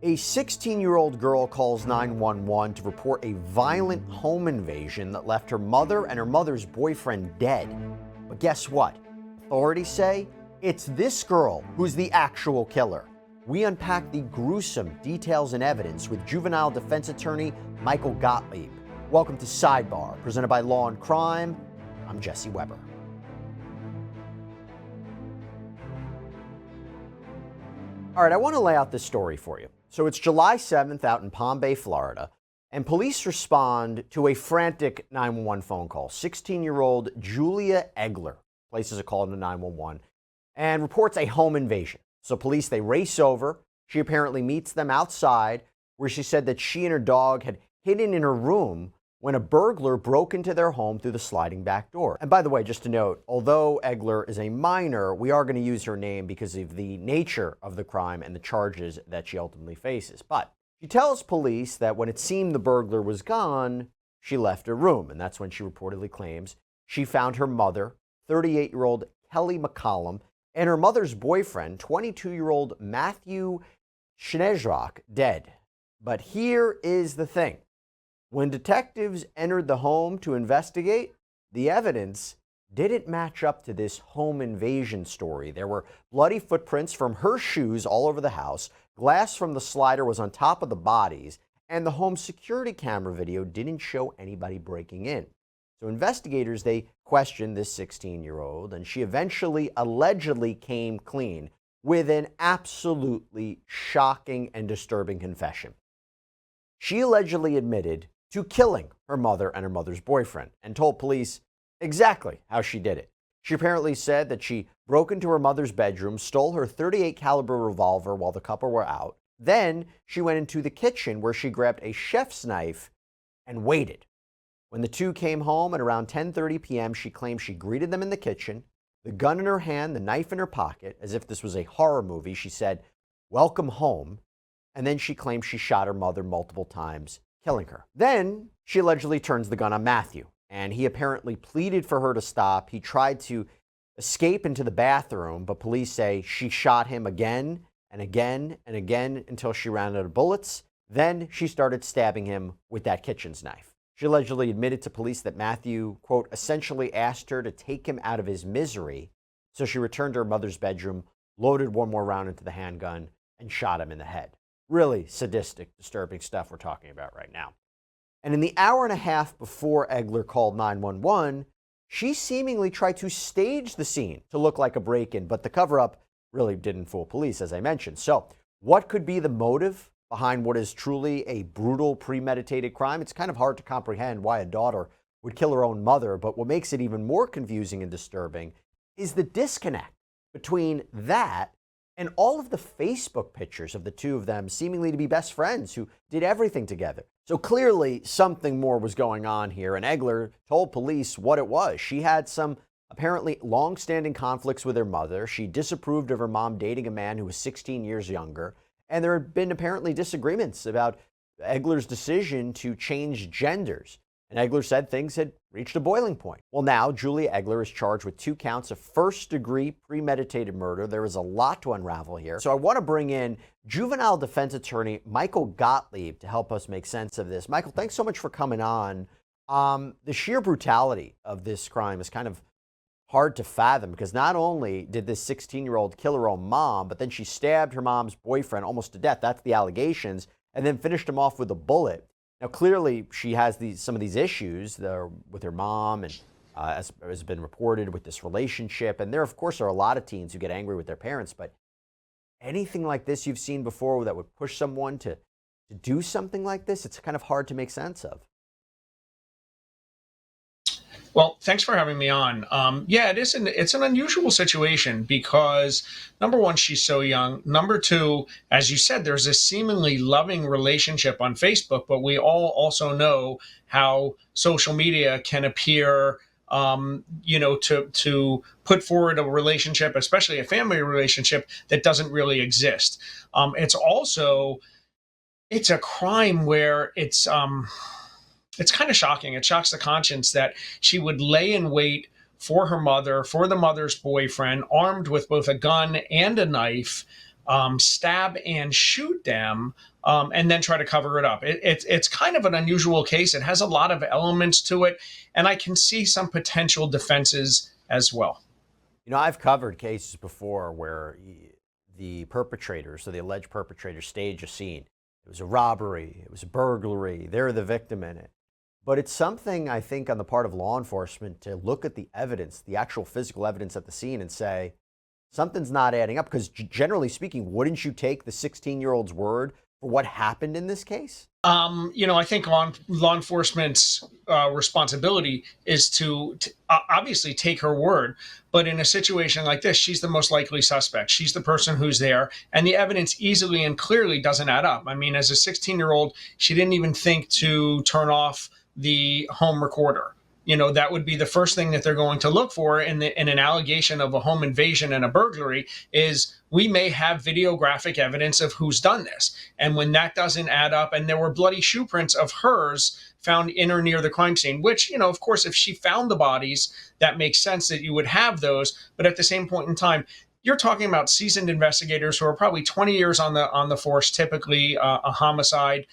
A 16-year-old girl calls 911 to report a violent home invasion that left her mother and her mother's boyfriend dead. But guess what? Authorities say it's this girl who's the actual killer. We unpack the gruesome details and evidence with juvenile defense attorney Michael Gottlieb. Welcome to Sidebar, presented by Law&Crime. I'm Jesse Weber. All right, I want to lay out this story for you. So it's July 7th out in Palm Bay, Florida, and police respond to a frantic 911 phone call. 16-year-old Julia Egler places a call to 911 and reports a home invasion. So police, they race over. She apparently meets them outside, where she said that she and her dog had hidden in her room when a burglar broke into their home through the sliding back door. And by the way, just to note, although Egler is a minor, we are going to use her name because of the nature of the crime and the charges that she ultimately faces. But she tells police that when it seemed the burglar was gone, she left her room. And that's when she reportedly claims she found her mother, 38-year-old Kelley McCollom, and her mother's boyfriend, 22-year-old Matthew Szejnrok, dead. But here is the thing. When detectives entered the home to investigate, the evidence didn't match up to this home invasion story. There were bloody footprints from her shoes all over the house, glass from the slider was on top of the bodies, and the home security camera video didn't show anybody breaking in. So investigators, they questioned this 16-year-old, and she eventually allegedly came clean with an absolutely shocking and disturbing confession. She allegedly admitted to killing her mother and her mother's boyfriend and told police exactly how she did it. She apparently said that she broke into her mother's bedroom, stole her .38 caliber revolver while the couple were out. Then she went into the kitchen where she grabbed a chef's knife and waited. When the two came home at around 10:30 p.m., she claimed she greeted them in the kitchen, the gun in her hand, the knife in her pocket, as if this was a horror movie. She said, "Welcome home." And then she claimed she shot her mother multiple times, killing her. Then she allegedly turns the gun on Matthew, and he apparently pleaded for her to stop. He tried to escape into the bathroom, but police say she shot him again and again and again until she ran out of bullets. Then she started stabbing him with that kitchen's knife. She allegedly admitted to police that Matthew, quote, essentially asked her to take him out of his misery. So she returned to her mother's bedroom, loaded one more round into the handgun, and shot him in the head. Really sadistic, disturbing stuff we're talking about right now. And in the hour and a half before Egler called 911, she seemingly tried to stage the scene to look like a break-in, but the cover-up really didn't fool police, as I mentioned. So what could be the motive behind what is truly a brutal, premeditated crime? It's kind of hard to comprehend why a daughter would kill her own mother, but what makes it even more confusing and disturbing is the disconnect between that and all of the Facebook pictures of the two of them seemingly to be best friends who did everything together. So clearly something more was going on here, and Egler told police what it was. She had some apparently long-standing conflicts with her mother. She disapproved of her mom dating a man who was 16 years younger, and there had been apparently disagreements about Egler's decision to change genders. And Egler said things had reached a boiling point. Well, now Julia Egler is charged with 2 counts of first-degree premeditated murder. There is a lot to unravel here. So I want to bring in juvenile defense attorney Michael Gottlieb to help us make sense of this. Michael, thanks so much for coming on. The sheer brutality of this crime is kind of hard to fathom, because not only did this 16-year-old kill her own mom, but then she stabbed her mom's boyfriend almost to death. That's the allegations, and then finished him off with a bullet. Now, clearly, she has some of these issues with her mom, and as has been reported, with this relationship. And there, of course, are a lot of teens who get angry with their parents. But anything like this you've seen before that would push someone to do something like this, it's kind of hard to make sense of. Well, thanks for having me on. Yeah, it's an unusual situation because, number one, she's so young. Number two, as you said, there's a seemingly loving relationship on Facebook, but we all also know how social media can appear, to put forward a relationship, especially a family relationship, that doesn't really exist. It's a crime where it's kind of shocking. It shocks the conscience that she would lay in wait for her mother, for the mother's boyfriend, armed with both a gun and a knife, stab and shoot them, and then try to cover it up. It's kind of an unusual case. It has a lot of elements to it, and I can see some potential defenses as well. You know, I've covered cases before where the perpetrators, so the alleged perpetrators, stage a scene. It was a robbery, it was a burglary, they're the victim in it. But it's something, I think, on the part of law enforcement to look at the evidence, the actual physical evidence at the scene, and say, something's not adding up. Because generally speaking, wouldn't you take the 16-year-old's word for what happened in this case? I think law enforcement's responsibility is to obviously take her word. But in a situation like this, she's the most likely suspect. She's the person who's there, and the evidence easily and clearly doesn't add up. I mean, as a 16-year-old, she didn't even think to turn off the home recorder. That would be the first thing that they're going to look for in an allegation of a home invasion and a burglary is we may have videographic evidence of who's done this. And when that doesn't add up, and there were bloody shoe prints of hers found in or near the crime scene, which, of course, if she found the bodies, that makes sense that you would have those. But at the same point in time, you're talking about seasoned investigators who are probably 20 years on the force, typically a homicide.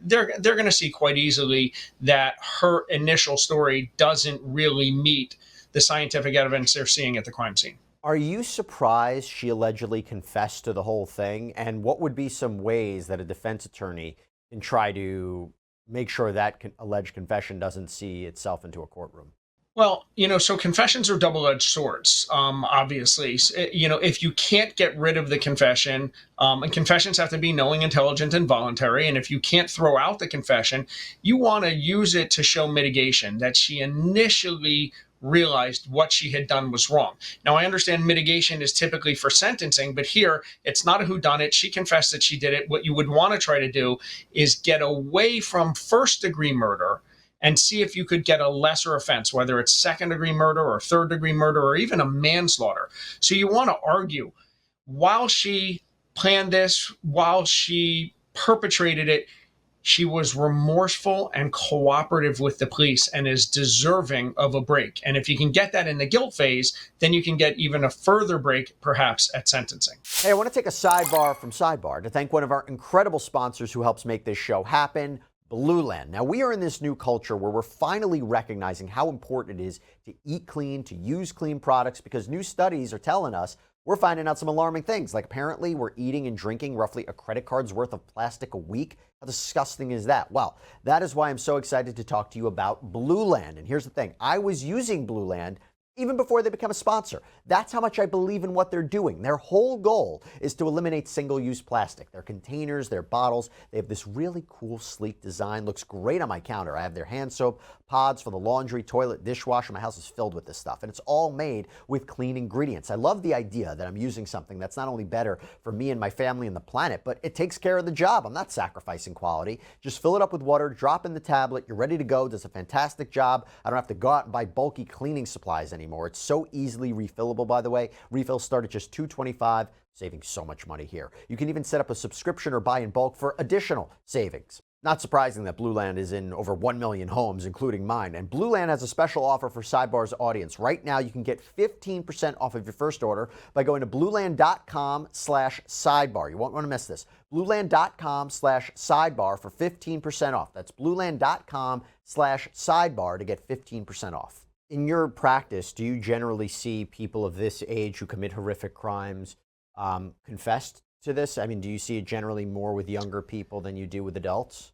They're going to see quite easily that her initial story doesn't really meet the scientific evidence they're seeing at the crime scene. Are you surprised she allegedly confessed to the whole thing? And what would be some ways that a defense attorney can try to make sure that alleged confession doesn't see itself into a courtroom? Well, so confessions are double-edged swords, obviously. If you can't get rid of the confession, and confessions have to be knowing, intelligent, and voluntary, and if you can't throw out the confession, you want to use it to show mitigation, that she initially realized what she had done was wrong. Now, I understand mitigation is typically for sentencing, but here, it's not a whodunit. She confessed that she did it. What you would want to try to do is get away from first-degree murder and see if you could get a lesser offense, whether it's second-degree murder or third-degree murder or even a manslaughter. So you want to argue, while she planned this, while she perpetrated it, she was remorseful and cooperative with the police and is deserving of a break. And if you can get that in the guilt phase, then you can get even a further break, perhaps, at sentencing. Hey, I want to take a sidebar from Sidebar to thank one of our incredible sponsors who helps make this show happen, Blueland. Now, we are in this new culture where we're finally recognizing how important it is to eat clean, to use clean products, because new studies are telling us we're finding out some alarming things. Like apparently we're eating and drinking roughly a credit card's worth of plastic a week. How disgusting is that? Well, that is why I'm so excited to talk to you about Blueland. And here's the thing. I was using Blueland even before they become a sponsor. That's how much I believe in what they're doing. Their whole goal is to eliminate single-use plastic. Their containers, their bottles, they have this really cool, sleek design. Looks great on my counter. I have their hand soap, pods for the laundry, toilet, dishwasher. My house is filled with this stuff, and it's all made with clean ingredients. I love the idea that I'm using something that's not only better for me and my family and the planet, but it takes care of the job. I'm not sacrificing quality. Just fill it up with water, drop in the tablet, you're ready to go. Does a fantastic job. I don't have to go out and buy bulky cleaning supplies anymore. It's so easily refillable, by the way. Refills start at just $2.25, saving so much money here. You can even set up a subscription or buy in bulk for additional savings. Not surprising that Blueland is in over 1 million homes, including mine. And Blueland has a special offer for Sidebar's audience. Right now, you can get 15% off of your first order by going to blueland.com/sidebar. You won't want to miss this. Blueland.com/sidebar for 15% off. That's blueland.com/sidebar to get 15% off. In your practice, do you generally see people of this age who commit horrific crimes confess to this? I mean, do you see it generally more with younger people than you do with adults?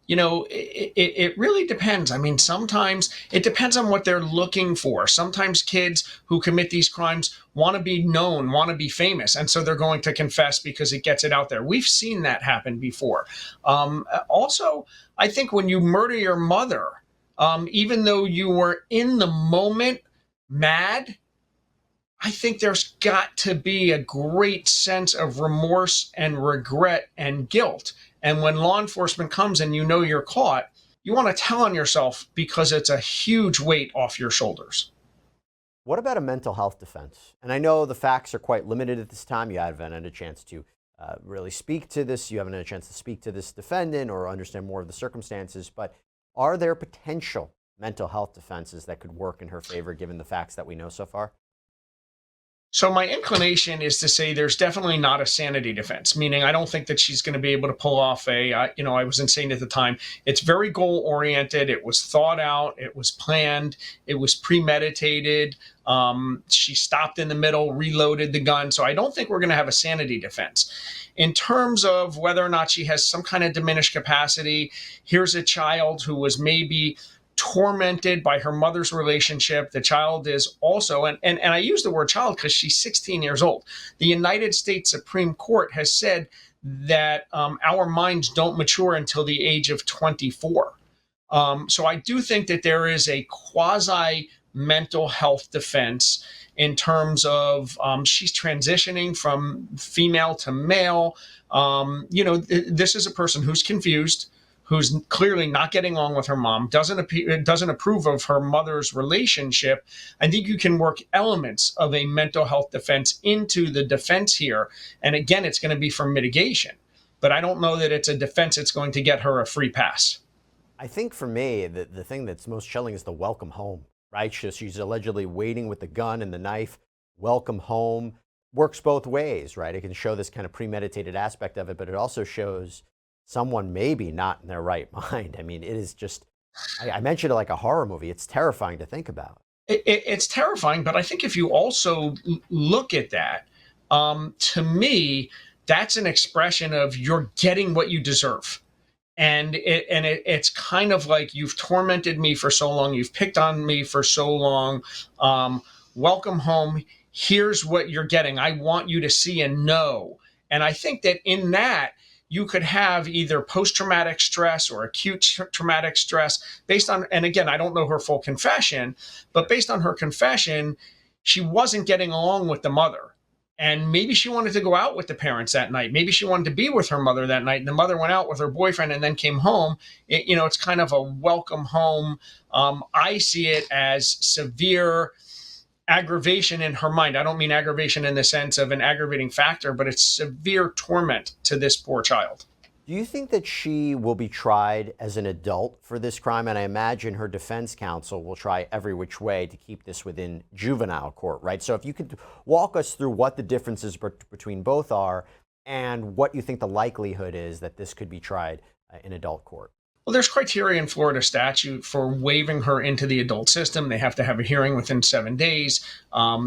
It really depends. I mean, sometimes it depends on what they're looking for. Sometimes kids who commit these crimes want to be known, want to be famous, and so they're going to confess because it gets it out there. We've seen that happen before. Also, I think when you murder your mother, even though you were in the moment mad, I think there's got to be a great sense of remorse and regret and guilt. And when law enforcement comes and you know you're caught, you want to tell on yourself because it's a huge weight off your shoulders. What about a mental health defense? And I know the facts are quite limited at this time. You haven't had a chance to really speak to this. You haven't had a chance to speak to this defendant or understand more of the circumstances. But are there potential mental health defenses that could work in her favor given the facts that we know so far? So my inclination is to say there's definitely not a sanity defense, meaning I don't think that she's going to be able to pull off I was insane at the time. It's very goal oriented. It was thought out. It was planned. It was premeditated. She stopped in the middle, reloaded the gun. So I don't think we're going to have a sanity defense. In terms of whether or not she has some kind of diminished capacity, here's a child who was maybe tormented by her mother's relationship. The child is also, and I use the word child because she's 16 years old. The United States Supreme Court has said that our minds don't mature until the age of 24. So I do think that there is a quasi mental health defense in terms of she's transitioning from female to male. This is a person who's confused, who's clearly not getting along with her mom, doesn't approve of her mother's relationship. I think you can work elements of a mental health defense into the defense here. And again, it's going to be for mitigation. But I don't know that it's a defense that's going to get her a free pass. I think for me, the thing that's most chilling is the welcome home, right? She's allegedly waiting with the gun and the knife. Welcome home works both ways, right? It can show this kind of premeditated aspect of it, but it also shows someone maybe not in their right mind. I mean, it is just, I mentioned it like a horror movie. It's terrifying to think about. It's terrifying, but I think if you also look at that, to me, that's an expression of you're getting what you deserve. And it's kind of like you've tormented me for so long, you've picked on me for so long. Welcome home. Here's what you're getting. I want you to see and know. And I think that in that, you could have either post-traumatic stress or acute traumatic stress based on, and again, I don't know her full confession, but based on her confession, she wasn't getting along with the mother. And maybe she wanted to go out with the parents that night. Maybe she wanted to be with her mother that night. And the mother went out with her boyfriend and then came home. It's kind of a welcome home. I see it as severe aggravation in her mind. I don't mean aggravation in the sense of an aggravating factor, but it's severe torment to this poor child. Do you think that she will be tried as an adult for this crime? And I imagine her defense counsel will try every which way to keep this within juvenile court, right? So if you could walk us through what the differences between both are and what you think the likelihood is that this could be tried in adult court. Well, there's criteria in Florida statute for waiving her into the adult system. They have to have a hearing within 7 days.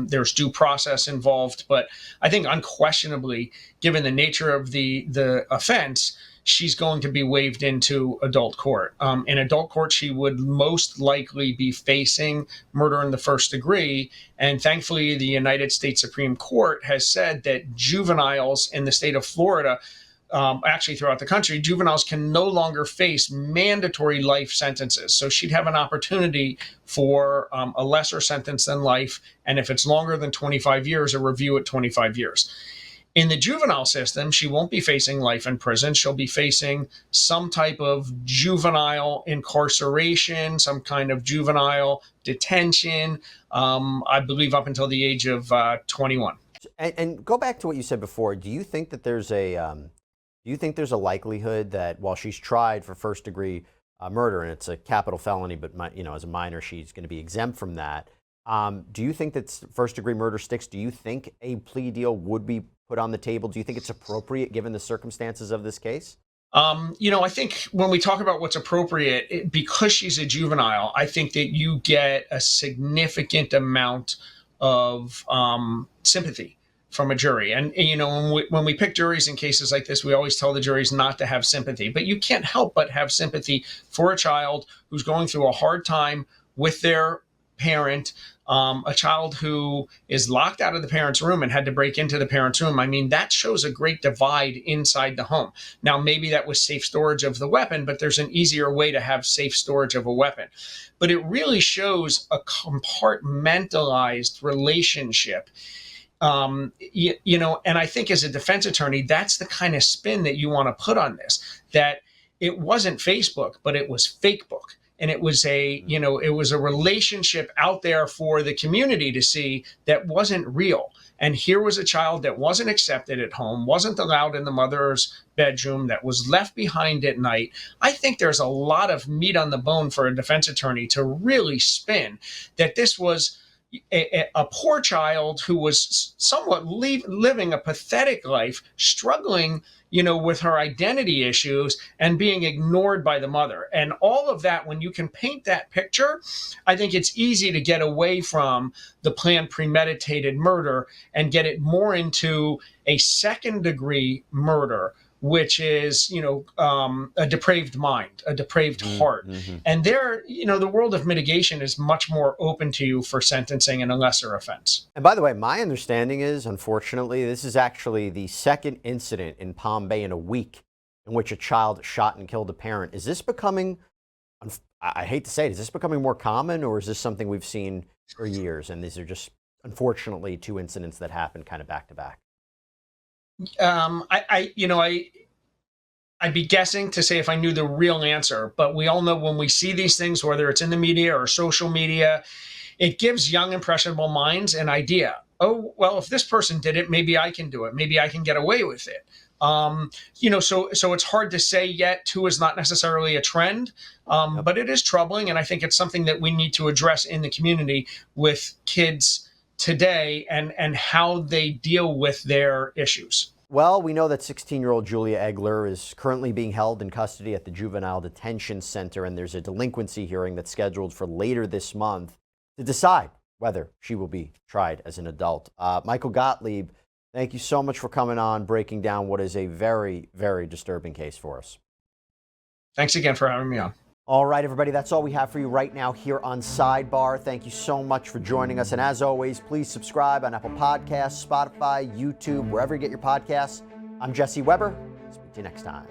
There's due process involved. But I think unquestionably, given the nature of the offense, she's going to be waived into adult court. In adult court, she would most likely be facing murder in the first degree. And thankfully, the United States Supreme Court has said that juveniles in the state of Florida, actually throughout the country, juveniles can no longer face mandatory life sentences. So she'd have an opportunity for a lesser sentence than life. And if it's longer than 25 years, a review at 25 years. In the juvenile system, she won't be facing life in prison. She'll be facing some type of juvenile incarceration, some kind of juvenile detention, I believe up until the age of 21. And go back to what you said before. Do you think that there's a likelihood that while she's tried for first degree murder and it's a capital felony, but as a minor, she's going to be exempt from that? Do you think that first degree murder sticks? Do you think a plea deal would be put on the table? Do you think it's appropriate given the circumstances of this case? I think when we talk about what's appropriate, because she's a juvenile, I think that you get a significant amount of sympathy from a jury. And, when we pick juries in cases like this, we always tell the juries not to have sympathy. But you can't help but have sympathy for a child who's going through a hard time with their parent, a child who is locked out of the parent's room and had to break into the parent's room. I mean, that shows a great divide inside the home. Now, maybe that was safe storage of the weapon, but there's an easier way to have safe storage of a weapon. But it really shows a compartmentalized relationship. And I think as a defense attorney, that's the kind of spin that you want to put on this, that it wasn't Facebook, but it was Fakebook. And it was a relationship out there for the community to see that wasn't real. And here was a child that wasn't accepted at home, wasn't allowed in the mother's bedroom, that was left behind at night. I think there's a lot of meat on the bone for a defense attorney to really spin that this was a poor child who was somewhat living a pathetic life, struggling, with her identity issues and being ignored by the mother. And all of that, when you can paint that picture, I think it's easy to get away from the planned premeditated murder and get it more into a second degree murder, which is, a depraved mind, a depraved heart. And there, the world of mitigation is much more open to you for sentencing in a lesser offense. And by the way, my understanding is, unfortunately, this is actually the second incident in Palm Bay in a week in which a child shot and killed a parent. Is this becoming, I hate to say it, is this becoming more common, or is this something we've seen for years? And these are just, unfortunately, two incidents that happened kind of back to back. I'd be guessing to say if I knew the real answer, but we all know when we see these things, whether it's in the media or social media, it gives young, impressionable minds an idea. Oh, well, if this person did it, maybe I can do it. Maybe I can get away with it. So it's hard to say yet. Two is not necessarily a trend, but it is troubling. And I think it's something that we need to address in the community with kids today and how they deal with their issues. Well, we know that 16-year-old Julia Egler is currently being held in custody at the Juvenile Detention Center, and there's a delinquency hearing that's scheduled for later this month to decide whether she will be tried as an adult. Michael Gottlieb, thank you so much for coming on, breaking down what is a very, very disturbing case for us. Thanks again for having me on. All right, everybody, that's all we have for you right now here on Sidebar. Thank you so much for joining us. And as always, please subscribe on Apple Podcasts, Spotify, YouTube, wherever you get your podcasts. I'm Jesse Weber. Speak to you next time.